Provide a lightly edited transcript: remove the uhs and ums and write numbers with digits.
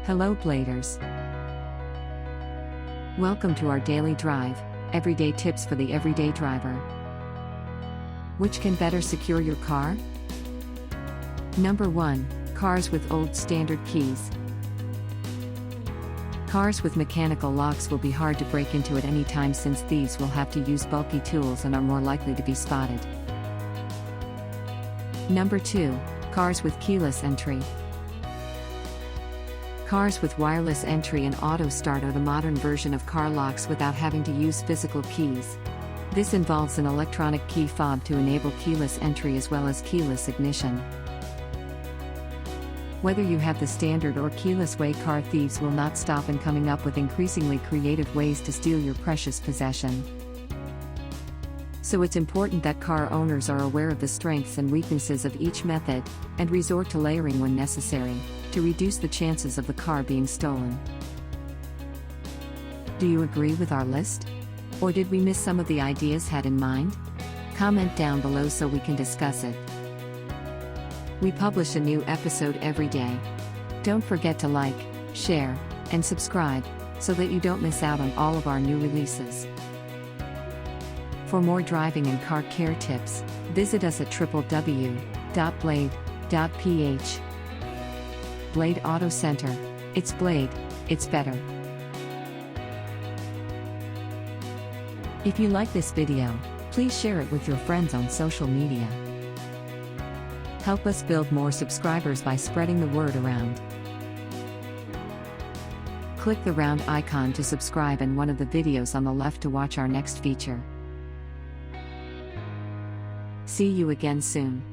Hello Bladers. Welcome to our daily drive, everyday tips for the everyday driver. Which can better secure your car? Number 1. Cars with old standard keys. Cars with mechanical locks will be hard to break into at any time since thieves will have to use bulky tools and are more likely to be spotted. Number 2. Cars with keyless entry. Cars with wireless entry and auto start are the modern version of car locks without having to use physical keys. This involves an electronic key fob to enable keyless entry as well as keyless ignition. Whether you have the standard or keyless way, car thieves will not stop in coming up with increasingly creative ways to steal your precious possession. So it's important that car owners are aware of the strengths and weaknesses of each method, and resort to layering when necessary, to reduce the chances of the car being stolen. Do you agree with our list? Or did we miss some of the ideas had in mind? Comment down below so we can discuss it. We publish a new episode every day. Don't forget to like, share, and subscribe, so that you don't miss out on all of our new releases. For more driving and car care tips, visit us at www.blade.ph. Blade Auto Center. It's Blade, it's better. If you like this video, please share it with your friends on social media. Help us build more subscribers by spreading the word around. Click the round icon to subscribe and one of the videos on the left to watch our next feature. See you again soon.